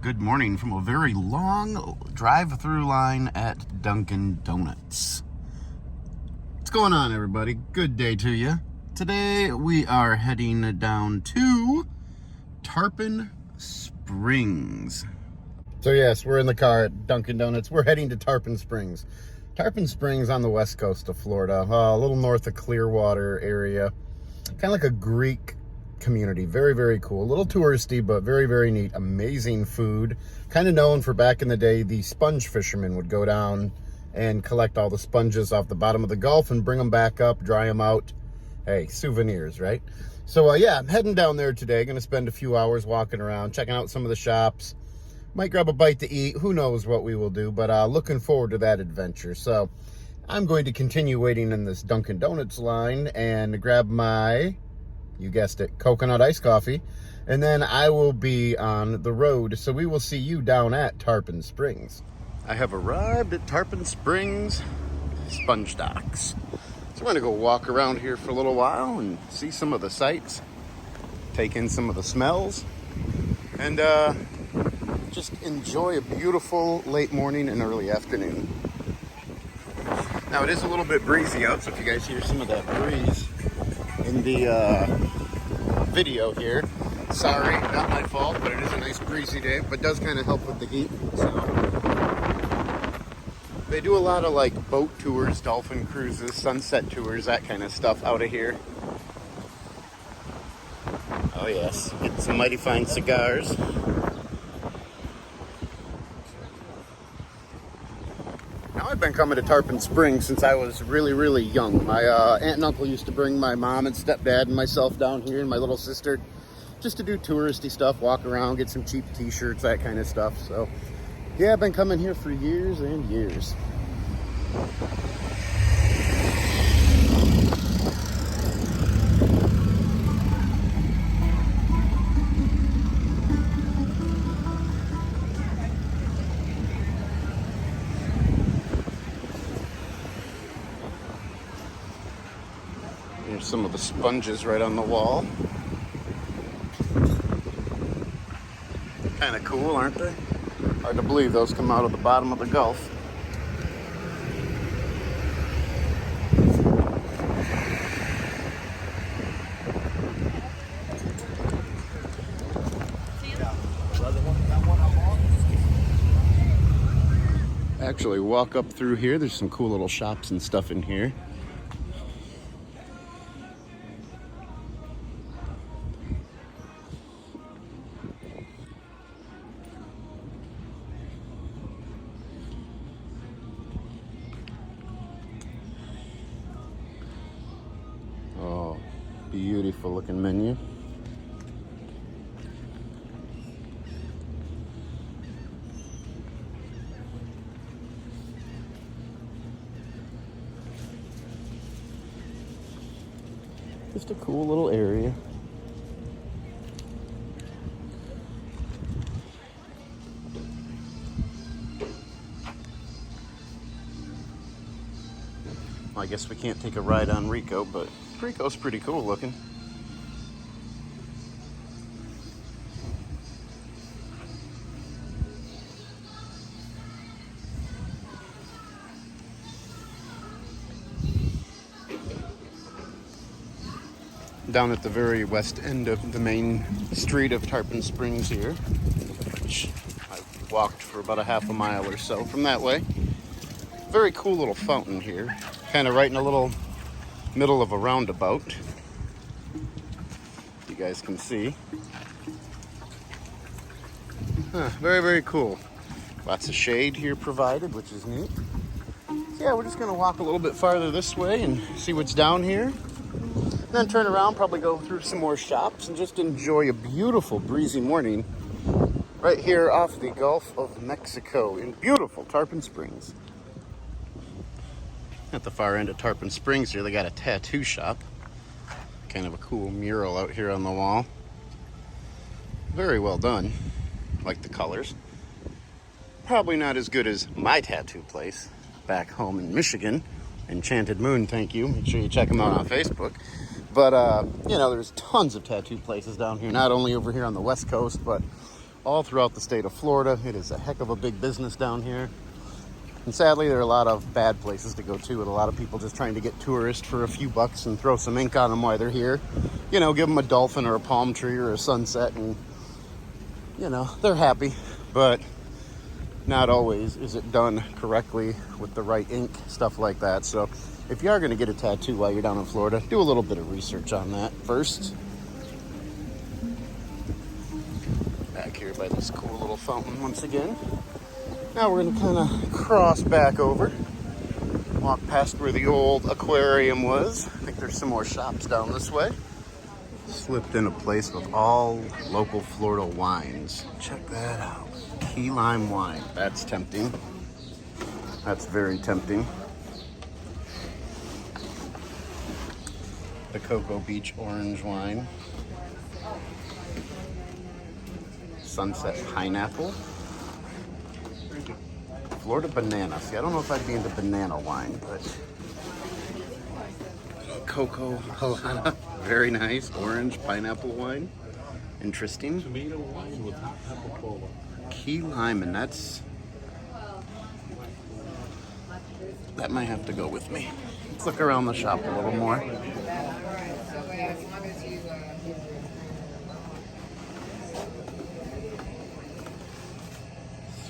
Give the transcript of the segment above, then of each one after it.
Good morning from a very long drive-through line at Dunkin' Donuts. What's going on, everybody? Good day to you. Today we are heading down to Tarpon Springs. So yes, we're in the car at Dunkin' Donuts. We're heading to Tarpon Springs. Tarpon Springs on the west coast of Florida, a little north of Clearwater area. Kind of like a Greek community. Very, very cool. A little touristy, but very, very neat. Amazing food. Kind of known for back in the day, the sponge fishermen would go down and collect all the sponges off the bottom of the Gulf and bring them back up, dry them out. Hey, souvenirs, right? So yeah, I'm heading down there today. Going to spend a few hours walking around, checking out some of the shops. Might grab a bite to eat. Who knows what we will do, but looking forward to that adventure. So I'm going to continue waiting in this Dunkin' Donuts line and grab my, you guessed it, coconut iced coffee, and then I will be on the road. So we will see you down at Tarpon Springs. I have arrived at Tarpon Springs Sponge Docks. So we're gonna go walk around here for a little while and see some of the sights, take in some of the smells, and just enjoy a beautiful late morning and early afternoon. Now it is a little bit breezy out, so if you guys hear some of that breeze in the video here, sorry, not my fault, but it is a nice breezy day, but does kind of help with the heat. So they do a lot of like boat tours, dolphin cruises, sunset tours, that kind of stuff out of here. Oh yes, get some mighty fine cigars. Now I've been coming to Tarpon Springs since I was really, really young. My aunt and uncle used to bring my mom and stepdad and myself down here and my little sister just to do touristy stuff, walk around, get some cheap t-shirts, that kind of stuff. So yeah, I've been coming here for years and years. Here's some of the sponges right on the wall. Kind of cool, aren't they? Hard to believe those come out of the bottom of the Gulf. Actually, walk up through here. There's some cool little shops and stuff in here. Oh, beautiful looking menu. Just a cool little area. Well, I guess we can't take a ride on Rico, but Rico's pretty cool looking. Down at the very west end of the main street of Tarpon Springs here, which I've walked for about a half a mile or so from that way. Very cool little fountain here, kind of right in a little middle of a roundabout. You guys can see. Very, very cool. Lots of shade here provided, which is neat. So yeah, we're just gonna walk a little bit farther this way and see what's down here. Then turn around, probably go through some more shops and just enjoy a beautiful breezy morning right here off the Gulf of Mexico in beautiful Tarpon Springs. At the far end of Tarpon Springs here, they got a tattoo shop. Kind of a cool mural out here on the wall. Very well done. Like the colors. Probably not as good as my tattoo place back home in Michigan. Enchanted Moon, thank you. Make sure you check them out on Facebook. But, you know, there's tons of tattoo places down here, not only over here on the West Coast, but all throughout the state of Florida. It is a heck of a big business down here. And sadly, there are a lot of bad places to go to, with a lot of people just trying to get tourists for a few bucks and throw some ink on them while they're here. You know, give them a dolphin or a palm tree or a sunset, and, you know, they're happy. But not always is it done correctly with the right ink, stuff like that. So if you are going to get a tattoo while you're down in Florida, do a little bit of research on that first. Back here by this cool little fountain once again. Now we're going to kind of cross back over, walk past where the old aquarium was. I think there's some more shops down this way. Slipped in a place with all local Florida wines. Check that out. Key lime wine. That's tempting. That's very tempting. The Cocoa Beach orange wine. Sunset pineapple. Florida banana. See, I don't know if I'd be into banana wine, but cocoa halana. Very nice. Orange pineapple wine. Interesting. Tomato wine with hot pepper cola. Key lime, and that might have to go with me. Let's look around the shop a little more.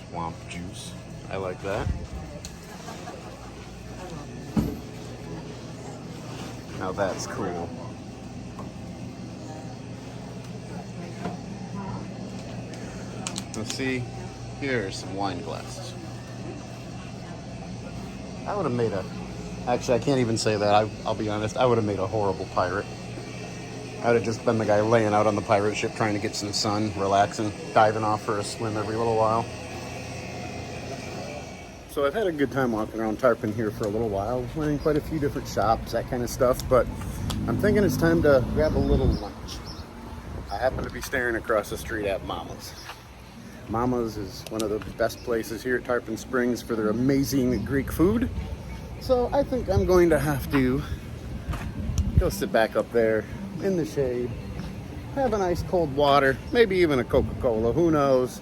Swamp juice. I like that. Now that's cool. Let's see. Here are some wine glasses. I would have made actually, I can't even say that. I'll be honest. I would have made a horrible pirate. I would have just been the guy laying out on the pirate ship trying to get some sun, relaxing, diving off for a swim every little while. So I've had a good time walking around Tarpon here for a little while. Went in quite a few different shops, that kind of stuff. But I'm thinking it's time to grab a little lunch. I happen to be staring across the street at Mama's. Mama's is one of the best places here at Tarpon Springs for their amazing Greek food. So I think I'm going to have to go sit back up there in the shade, have a nice cold water, maybe even a Coca-Cola, who knows,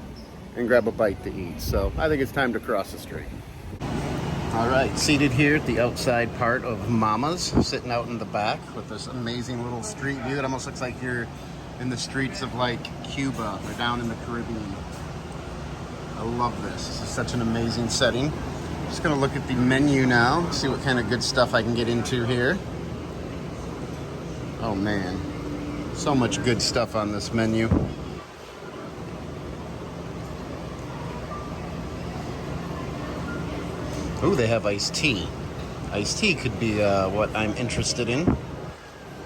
and grab a bite to eat. So I think it's time to cross the street. All right, seated here at the outside part of Mama's, sitting out in the back with this amazing little street view. It almost looks like you're in the streets of like Cuba or down in the Caribbean. I love this. This is such an amazing setting. Just gonna look at the menu now, see what kind of good stuff I can get into here. Oh man, so much good stuff on this menu. Ooh, they have iced tea. Iced tea could be what I'm interested in.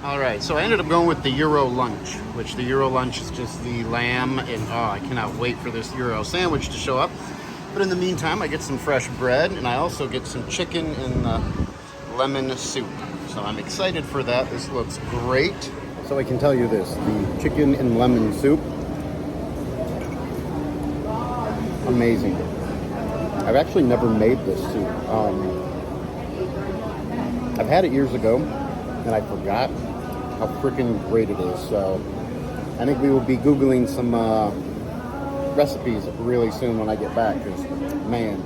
All right, so I ended up going with the Gyro lunch, which the Gyro lunch is just the lamb, and oh, I cannot wait for this Gyro sandwich to show up. But in the meantime, I get some fresh bread, and I also get some chicken in lemon soup. So I'm excited for that. This looks great. So I can tell you this, the chicken and lemon soup, amazing. I've actually never made this soup. I've had it years ago, and I forgot how freaking great it is. So I think we will be Googling some recipes really soon when I get back, because man,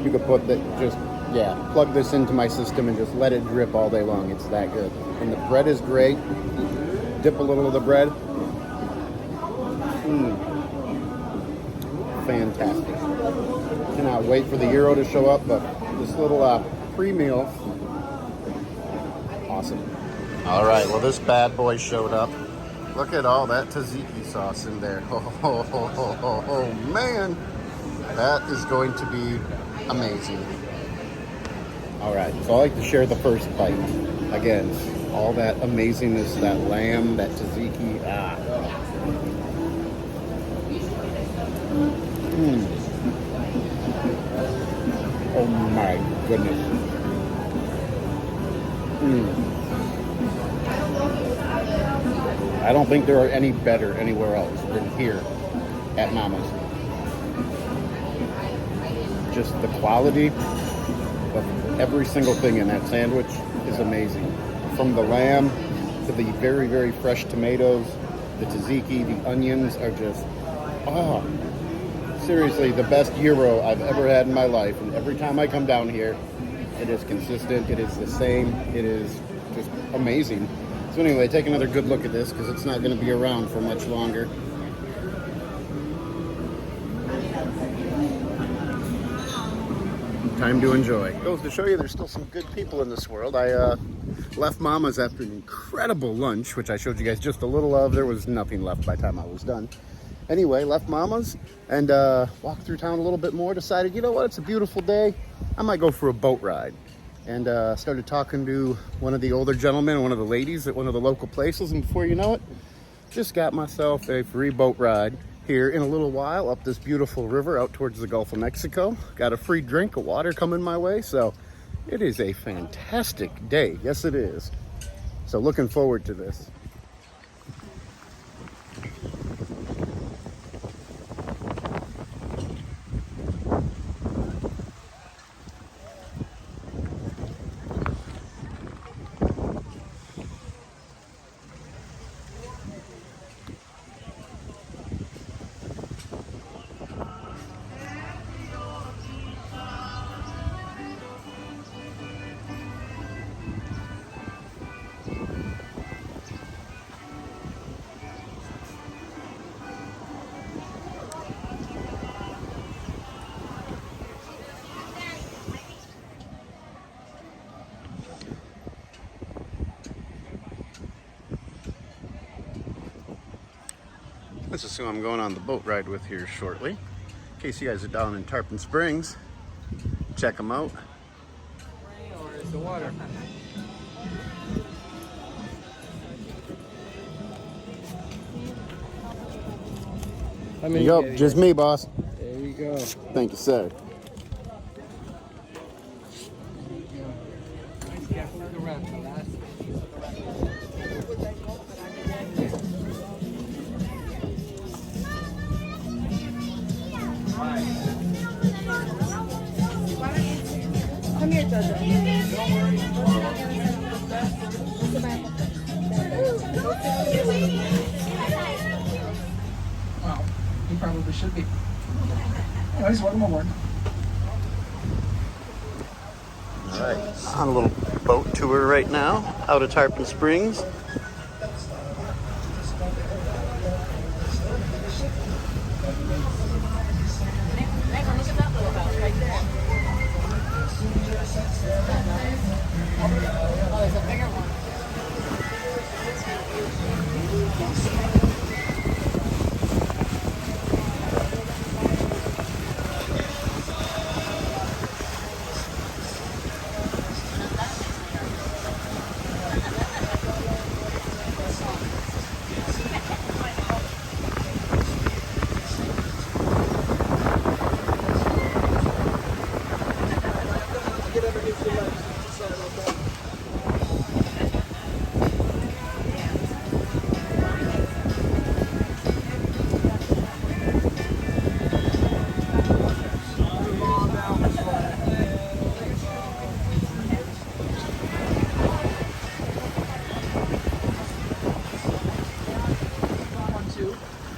you could put that, just, yeah, plug this into my system and just let it drip all day long. It's that good. And the bread is great. Dip a little of the bread. Fantastic. Cannot wait for the Gyro to show up, but this little pre-meal, awesome. All right, well, this bad boy showed up. Look at all that tzatziki sauce in there. Oh, man. That is going to be amazing. All right, so I like to share the first bite. Again, all that amazingness, that lamb, that tzatziki. Oh my goodness. I don't think there are any better anywhere else than here at Mama's. Just the quality of every single thing in that sandwich is amazing. From the lamb to the very, very fresh tomatoes, the tzatziki, the onions are just Oh, seriously, the best gyro I've ever had in my life. And every time I come down here, it is consistent. It is the same. It is just amazing. So anyway, take another good look at this because it's not going to be around for much longer. Time to enjoy. Goes to show you there's still some good people in this world. I left Mama's after an incredible lunch, which I showed you guys just a little of. There was nothing left by the time I was done. Anyway, left Mama's and walked through town a little bit more. Decided, you know what, it's a beautiful day. I might go for a boat ride. And started talking to one of the older gentlemen, one of the ladies at one of the local places. And before you know it, just got myself a free boat ride here in a little while up this beautiful river out towards the Gulf of Mexico. Got a free drink of water coming my way. So it is a fantastic day. Yes, it is. So looking forward to this. This is who I'm going on the boat ride with here shortly. In case you guys are down in Tarpon Springs, check them out. Or is the water? There you go, just me, boss. There you go. Thank you, sir. Nice cat. Look around. The last. Come here, Jojo. Well, he probably should be. Anyways, welcome aboard. All right, on a little boat tour right now, out of Tarpon Springs.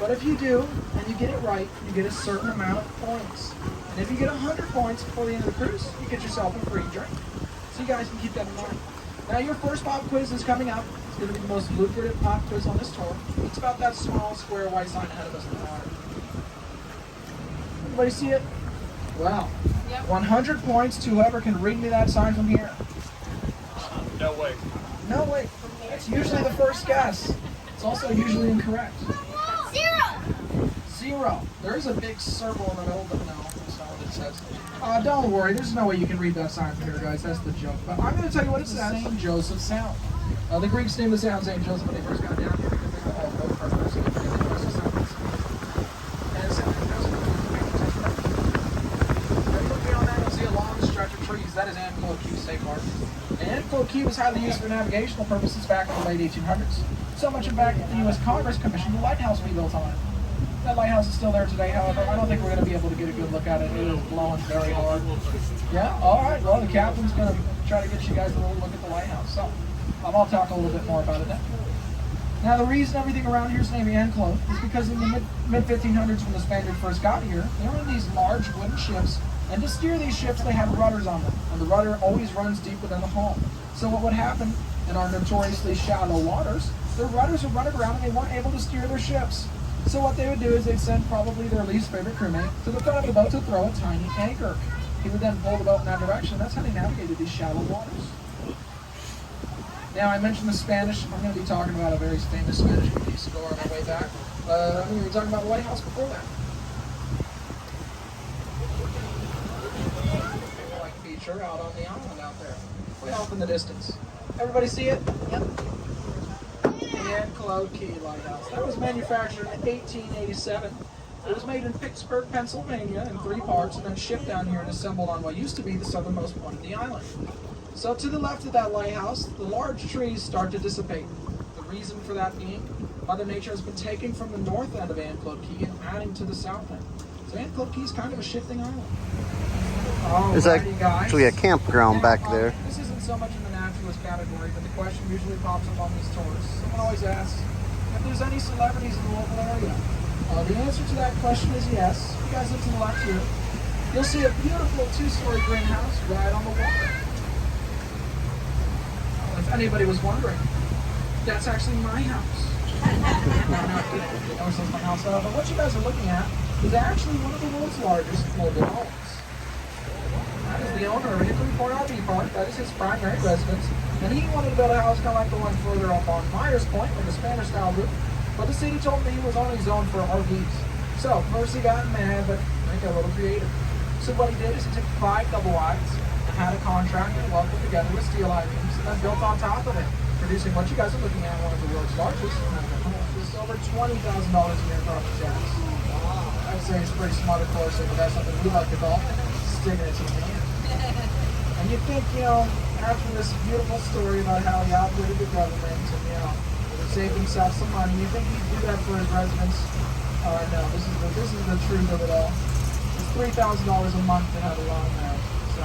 But if you do, and you get it right, you get a certain amount of points. And if you get 100 points before the end of the cruise, you get yourself a free drink. So you guys can keep that in mind. Now your first pop quiz is coming up. It's going to be the most lucrative pop quiz on this tour. It's about that small square white sign ahead of us in the water. Everybody see it? Wow. Yep. 100 points to whoever can read me that sign from here. No way. No way. That's usually the first guess. It's also usually incorrect. 0. There's a big circle in the middle, but no, that's not what it says. Don't worry, there's no way you can read that sign from here, guys. That's the joke. But I'm going to tell you what it says. St. Joseph Sound. The Greeks named the sound St. Joseph when they first got down here because they were all boat partners. And it said St. Joseph. If you look beyond that, you'll see a long stretch of trees. That is Amclo Key State Park. And Amclo Key was highly used for navigational purposes back in the late 1800s. So much, in fact, that the U.S. Congress commissioned the lighthouse we built on it. That lighthouse is still there today, however. I don't think we're going to be able to get a good look at it. It is blowing very hard. Yeah? All right. Well, the captain's going to try to get you guys a little look at the lighthouse. So, I'll talk a little bit more about it now. Now, the reason everything around here is named enclosed is because in the mid-1500s, when the Spaniards first got here, they were in these large wooden ships, and to steer these ships, they had rudders on them, and the rudder always runs deeper than the hull. So what would happen in our notoriously shallow waters, the rudders would run around and they weren't able to steer their ships. So what they would do is they'd send probably their least favorite crewmate to the front of the boat to throw a tiny anchor. He would then pull the boat in that direction. That's how they navigated these shallow waters. Now, I mentioned the Spanish. I'm going to be talking about a very famous Spanish conquistador on our way back. I'm going to be talking about the lighthouse before that. Like feature out on the island out there, way off in the distance. Everybody see it? Yep. And Cloud Key Lighthouse. That was manufactured in 1887. It was made in Pittsburgh, Pennsylvania in 3 parts and then shipped down here and assembled on what used to be the southernmost point of the island. So to the left of that lighthouse, the large trees start to dissipate. The reason for that being, Mother Nature has been taking from the north end of Anclote Key and adding to the south end. So Anclote Key is kind of a shifting island. There's actually a campground back there. This isn't so much in the naturalist category, but the question usually pops up on these tours. Someone always asks if there's any celebrities in the local area. The answer to that question is yes. If you guys look to the left here, you'll see a beautiful 2-story greenhouse right on the water. If anybody was wondering, that's actually my house. No, it's my house. But what you guys are looking at is actually one of the world's largest mobile homes. That is the owner of Hickory Point RV Park. That is his primary residence. And he wanted to build a house kind of like the one further up on Myers Point with a Spanish-style roof. But the city told me he was only zoned for RVs. So, first he got mad, but I got a little creative. So what he did is he took 5 double wides, had a contractor welded together with steel I-beams, and then built on top of it, producing what you guys are looking at, one of the world's largest. This is over $20,000 a year property tax. I'd say it's pretty smart, of course, but that's something we like to call sticking it to the man. And you think, after this beautiful story about how he outwitted the government and, saved himself some money, you think he'd do that for his residents? No, this is the truth of it all. It's $3,000 a month to have a lawn there, so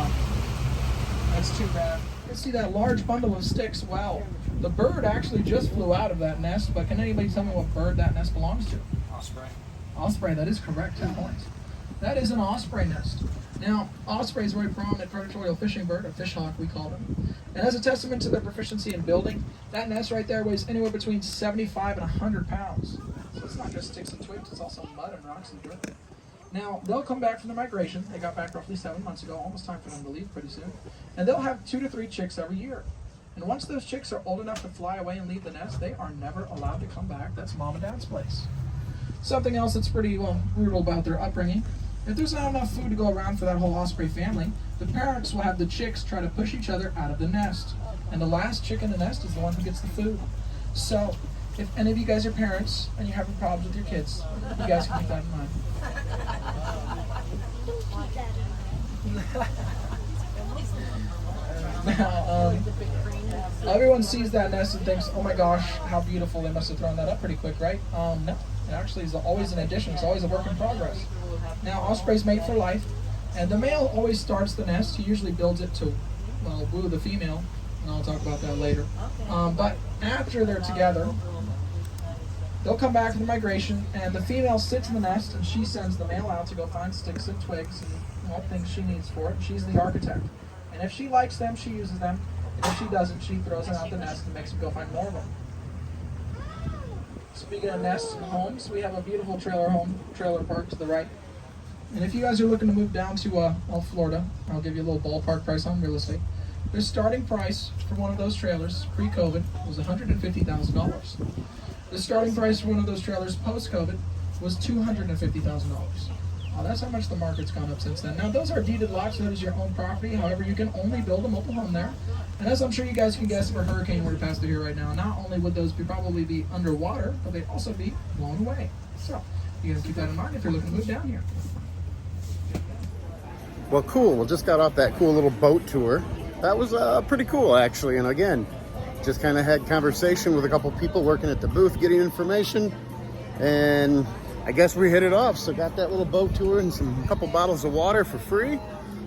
that's too bad. You see that large bundle of sticks? Wow, the bird actually just flew out of that nest, but can anybody tell me what bird that nest belongs to? Osprey. Osprey, that is correct, 10 points. That is an osprey nest. Now, osprey is a very prominent territorial fishing bird, a fish hawk we call them. And as a testament to their proficiency in building, that nest right there weighs anywhere between 75 and 100 pounds. So it's not just sticks and twigs, it's also mud and rocks and dirt. Now, they'll come back from the migration. They got back roughly 7 months ago, almost time for them to leave pretty soon. And they'll have 2 to 3 chicks every year. And once those chicks are old enough to fly away and leave the nest, they are never allowed to come back. That's mom and dad's place. Something else that's pretty, brutal about their upbringing. If there's not enough food to go around for that whole osprey family, the parents will have the chicks try to push each other out of the nest. And the last chick in the nest is the one who gets the food. So, if any of you guys are parents and you're having problems with your kids, you guys can keep that in mind. Now, everyone sees that nest and thinks, oh my gosh, how beautiful, they must have thrown that up pretty quick, right? No, it actually is always an addition, it's always a work in progress. Now, ospreys mate for life, and the male always starts the nest. He usually builds it to, woo the female, and I'll talk about that later. But after they're together, they'll come back from the migration, and the female sits in the nest, and she sends the male out to go find sticks and twigs and things she needs for it. She's the architect. And if she likes them, she uses them. And if she doesn't, she throws them out the nest and makes them go find more of them. Speaking of nests and homes, we have a beautiful trailer park to the right. And if you guys are looking to move down to Florida, I'll give you a little ballpark price on real estate. The starting price for one of those trailers pre-COVID was $150,000. The starting price for one of those trailers post-COVID was $250,000. That's how much the market's gone up since then. Now, those are deeded lots, so that is your own property. However, you can only build a mobile home there. And as I'm sure you guys can guess, if a hurricane were to pass through here right now, not only would those probably be underwater, but they'd also be blown away. So, you gotta keep that in mind if you're looking to move down here. Well, cool. We just got off that cool little boat tour. That was pretty cool, actually. And again, just kind of had conversation with a couple people working at the booth, getting information. And I guess we hit it off. So got that little boat tour and a couple bottles of water for free.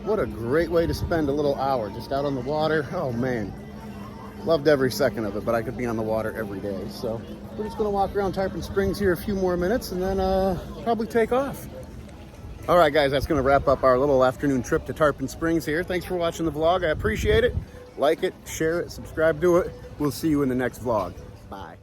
What a great way to spend a little hour just out on the water. Oh man, Loved every second of it, but I could be on the water every day. So we're just gonna walk around Tarpon Springs here a few more minutes and then probably take off. All right, guys, that's gonna wrap up our little afternoon trip to Tarpon Springs here. Thanks for watching the vlog. I appreciate it. Like it, share it, subscribe to it. We'll see you in the next vlog. Bye.